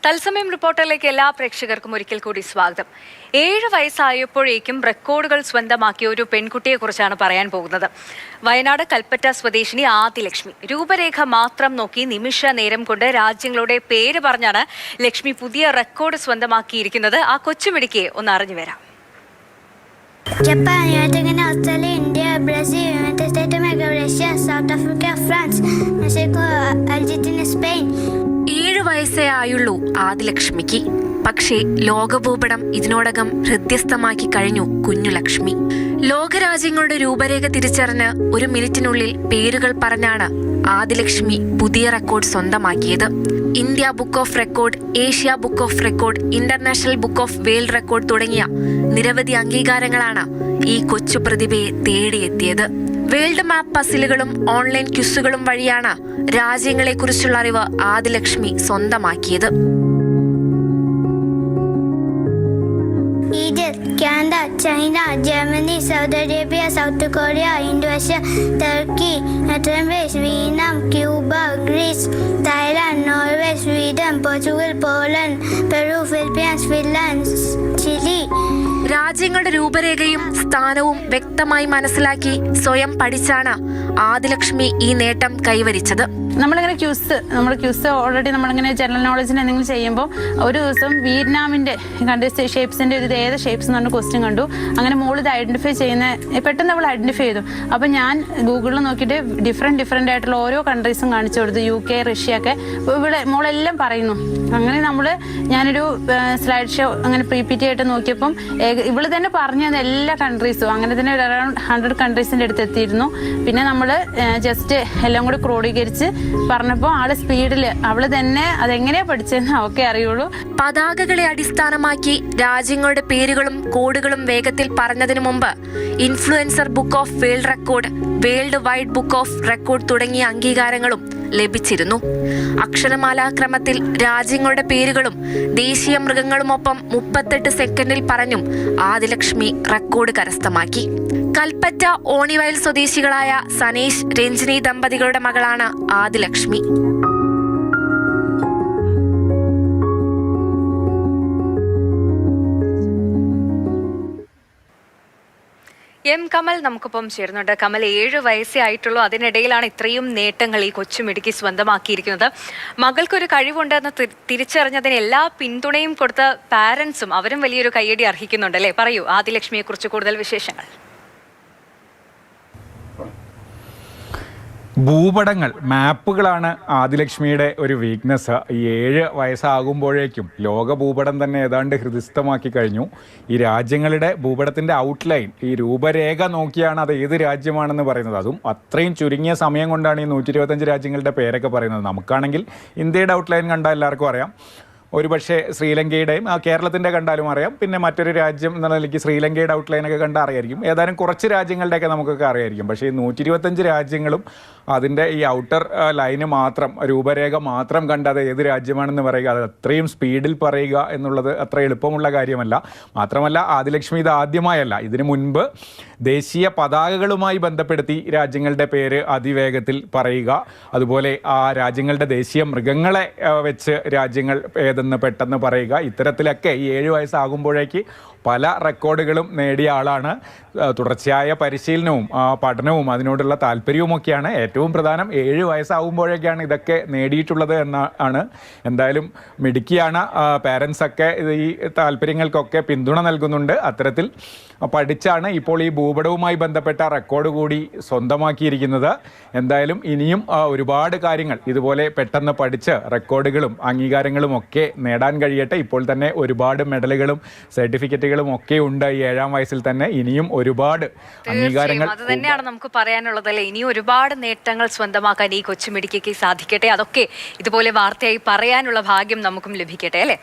തത്സമയം റിപ്പോർട്ടറിലേക്ക് എല്ലാ പ്രേക്ഷകർക്കും ഒരിക്കൽ കൂടി സ്വാഗതം. 7 വയസ്സായപ്പോഴേക്കും റെക്കോർഡുകൾ സ്വന്തമാക്കിയ ഒരു പെൺകുട്ടിയെക്കുറിച്ചാണ് പറയാൻ പോകുന്നത്. വയനാട് കൽപ്പറ്റ സ്വദേശിനി ആദിലക്ഷ്മി. രൂപരേഖ മാത്രം നോക്കി നിമിഷ നേരം കൊണ്ട് രാജ്യങ്ങളുടെ പേര് പറഞ്ഞാണ് ലക്ഷ്മി പുതിയ റെക്കോർഡ് സ്വന്തമാക്കിയിരിക്കുന്നത്. ആ കൊച്ചുമിടിക്ക് ഒന്ന് അറിഞ്ഞു വരാം. Japan, Australia, India, Brazil, United state of America, Russia, south Africa, France, Mexico, Argentina, Spain. 7 വയസ്സേ ആയുള്ളൂ ആദിലക്ഷ്മിക്ക്. പക്ഷേ ലോകഭൂപടം ഇതിനോടകം ഹൃദ്യസ്ഥമാക്കി കഴിഞ്ഞു കുഞ്ഞു ലക്ഷ്മി. ലോകരാജ്യങ്ങളുടെ രൂപരേഖ തിരിച്ചറിഞ്ഞ് 1 മിനിറ്റിനുള്ളിൽ പേരുകൾ പറഞ്ഞാണ് ആദിലക്ഷ്മി പുതിയ റെക്കോർഡ് സ്വന്തമാക്കിയത്. India book of record, Asia book of record, international book of world record തുടങ്ങിയ നിരവധി അംഗീകാരങ്ങളാണ് ഈ കൊച്ചു പ്രതിഭയെ തേടിയെത്തിയത്. വേൾഡ് മാപ്പ് പസിലുകളും ഓൺലൈൻ ക്വിസുകളും വഴിയാണ് രാജ്യങ്ങളെക്കുറിച്ചുള്ള അറിവ് ആദിലക്ഷ്മി സ്വന്തമാക്കിയത്. Egypt, Canada, China, Germany, Saudi Arabia, South Korea, Indonesia, Turkey, Netherlands, Vietnam, Cuba, Greece, Thailand, Norway, Sweden, Portugal, Poland, Peru, Philippines, Finland, Chile. രാജ്യങ്ങളുടെ രൂപരേഖയും സ്ഥാനവും വ്യക്തമായി മനസ്സിലാക്കി സ്വയം പഠിച്ചാണ് ആദിലക്ഷ്മി ഈ നേട്ടം കൈവരിച്ചത്. നമ്മളിങ്ങനെ ക്യൂസ് ഓൾറെഡി നമ്മളിങ്ങനെ ജനറൽ നോളജിന് എന്തെങ്കിലും ചെയ്യുമ്പോൾ ഒരു ദിവസം വിയറ്റ്നാമിൻ്റെ കൺട്രീസ് ഷേപ്സിൻ്റെ ഇത് ഏത് ഷേപ്സ് എന്ന് പറഞ്ഞ ക്വസ്റ്റ്യൻ കണ്ടു. അങ്ങനെ മോൾ ഇത് ഐഡൻറ്റിഫൈ ചെയ്യുന്ന പെട്ടെന്ന് അവൾ ഐഡൻറ്റിഫൈ ചെയ്തു. അപ്പം ഞാൻ ഗൂഗിളിൽ നോക്കിയിട്ട് ഡിഫറെൻ്റ് ആയിട്ടുള്ള ഓരോ കൺട്രീസും കാണിച്ചു കൊടുത്തു. UK, റഷ്യ ഒക്കെ ഇവിടെ മോളെല്ലാം പറയുന്നു. അങ്ങനെ ഞാനൊരു സ്ലൈഡ് ഷോ അങ്ങനെ PPT ആയിട്ട് നോക്കിയപ്പം ഇവള് തന്നെ പറഞ്ഞത് എല്ലാ കൺട്രീസും അങ്ങനെ തന്നെ അറൗണ്ട് 100 കൺട്രീസിൻ്റെ അടുത്ത് എത്തിയിരുന്നു. പിന്നെ നമ്മൾ ജസ്റ്റ് എല്ലാം കൂടി ക്രോഡീകരിച്ച് പറഞ്ഞപ്പോൾ ആള് സ്പീഡിൽ അവള് തന്നെ അതെങ്ങനെയാ പഠിച്ചതെന്ന് അവക്കെ അറിയുള്ളൂ. പതാകകളെ അടിസ്ഥാനമാക്കി രാജ്യങ്ങളുടെ പേരുകളും കോഡുകളും വേഗത്തിൽ പറഞ്ഞതിനു മുമ്പ് influencer book of world record, world wide book of record തുടങ്ങിയ അംഗീകാരങ്ങളും ലഭിച്ചിരുന്നു. അക്ഷരമാലാക്രമത്തിൽ രാജ്യങ്ങളുടെ പേരുകളും ദേശീയ മൃഗങ്ങളുമൊപ്പം 38 സെക്കൻഡിൽ പറഞ്ഞും ആദിലക്ഷ്മി റെക്കോർഡ് കരസ്ഥമാക്കി. കൽപ്പറ്റ ഓണിവയൽ സ്വദേശികളായ സനേഷ്, രഞ്ജിനി ദമ്പതികളുടെ മകളാണ് ആദിലക്ഷ്മി. കമൽ നമുക്കൊപ്പം ചേരുന്നുണ്ട്. കമൽ, 7 വയസ്സേ ആയിട്ടുള്ളൂ. അതിനിടയിലാണ് ഇത്രയും നേട്ടങ്ങൾ ഈ കൊച്ചുമിടുക്കി സ്വന്തമാക്കിയിരിക്കുന്നത്. മകൾക്കൊരു കഴിവുണ്ടെന്ന് തിരിച്ചറിഞ്ഞതിന് എല്ലാ പിന്തുണയും കൊടുത്ത പാരൻസും അവരും വലിയൊരു കയ്യടി അർഹിക്കുന്നുണ്ടല്ലേ? പറയൂ ആദിലക്ഷ്മിയെ കുറിച്ച് കൂടുതൽ വിശേഷങ്ങൾ. ഭൂപടങ്ങൾ, മാപ്പുകളാണ് ആദിലക്ഷ്മിയുടെ ഒരു വീക്ക്നെസ്. ഈ 7 വയസ്സാകുമ്പോഴേക്കും ലോക ഭൂപടം തന്നെ ഏതാണ്ട് ഹൃദിസ്ഥമാക്കി കഴിഞ്ഞു. ഈ രാജ്യങ്ങളുടെ ഭൂപടത്തിൻ്റെ ഔട്ട്ലൈൻ, ഈ രൂപരേഖ നോക്കിയാണ് അത് ഏത് രാജ്യമാണെന്ന് പറയുന്നത്. അതും അത്രയും ചുരുങ്ങിയ സമയം കൊണ്ടാണ് ഈ 125 രാജ്യങ്ങളുടെ പേരൊക്കെ പറയുന്നത്. നമുക്കാണെങ്കിൽ ഇന്ത്യയുടെ ഔട്ട്ലൈൻ കണ്ടാൽ എല്ലാവർക്കും അറിയാം. ഒരുപക്ഷെ ശ്രീലങ്കയുടെയും കേരളത്തിൻ്റെ കണ്ടാലും അറിയാം. പിന്നെ മറ്റൊരു രാജ്യം എന്ന നിലയ്ക്ക് ശ്രീലങ്കയുടെ ഔട്ട്ലൈനൊക്കെ കണ്ടാൽ അറിയായിരിക്കും. ഏതാനും കുറച്ച് രാജ്യങ്ങളുടെയൊക്കെ നമുക്കൊക്കെ അറിയായിരിക്കും. പക്ഷേ ഈ 125 രാജ്യങ്ങളും അതിൻ്റെ ഈ ഔട്ടർ ലൈന് മാത്രം, രൂപരേഖ മാത്രം കണ്ട് അത് ഏത് രാജ്യമാണെന്ന് പറയുക, അത് അത്രയും സ്പീഡിൽ പറയുക എന്നുള്ളത് അത്ര എളുപ്പമുള്ള കാര്യമല്ല. മാത്രമല്ല ആദിലക്ഷ്മി ഇത് ആദ്യമായല്ല. ഇതിനു മുൻപ് ദേശീയ പതാകകളുമായി ബന്ധപ്പെടുത്തി രാജ്യങ്ങളുടെ പേര് അതിവേഗത്തിൽ പറയുക, അതുപോലെ ആ രാജ്യങ്ങളുടെ ദേശീയ മൃഗങ്ങളെ വെച്ച് രാജ്യങ്ങൾ ഏതെന്ന് പെട്ടെന്ന് പറയുക, ഇത്തരത്തിലൊക്കെ ഈ 7 വയസ്സാകുമ്പോഴേക്ക് പല റെക്കോർഡുകളും നേടിയ ആളാണ്. തുടർച്ചയായ പരിശീലനവും പഠനവും അതിനോടുള്ള താല്പര്യവുമൊക്കെയാണ് ഏറ്റവും പ്രധാനം. 7 വയസ്സാകുമ്പോഴേക്കാണ് ഇതൊക്കെ നേടിയിട്ടുള്ളത് എന്നാണ്. എന്തായാലും മിടുക്കിയാണ്. പാരൻസൊക്കെ ഈ താല്പര്യങ്ങൾക്കൊക്കെ പിന്തുണ നൽകുന്നുണ്ട്. അത്തരത്തിൽ പഠിച്ചാണ് ഇപ്പോൾ ഈ ഭൂപടവുമായി ബന്ധപ്പെട്ട റെക്കോർഡ് കൂടി സ്വന്തമാക്കിയിരിക്കുന്നത്. എന്തായാലും ഇനിയും ഒരുപാട് കാര്യങ്ങൾ ഇതുപോലെ പെട്ടെന്ന് പഠിച്ച് റെക്കോർഡുകളും അംഗീകാരങ്ങളും ഒക്കെ നേടാൻ കഴിയട്ടെ. ഇപ്പോൾ തന്നെ ഒരുപാട് മെഡലുകളും സർട്ടിഫിക്കറ്റുകളും ഒക്കെ ഉണ്ട് ഈ 7-ാം വയസ്സിൽ തന്നെ. ഇനിയും ഒരുപാട് അംഗീകാരങ്ങൾ. അത് തന്നെയാണ് നമുക്ക് പറയാനുള്ളതല്ലേ. ഇനി ഒരുപാട് നേട്ടങ്ങൾ സ്വന്തമാക്കാൻ ഈ കൊച്ചുമിടുക്കിക്ക് സാധിക്കട്ടെ. അതൊക്കെ ഇതുപോലെ വാർത്തയായി പറയാനുള്ള ഭാഗ്യം നമുക്കും ലഭിക്കട്ടെ അല്ലേ.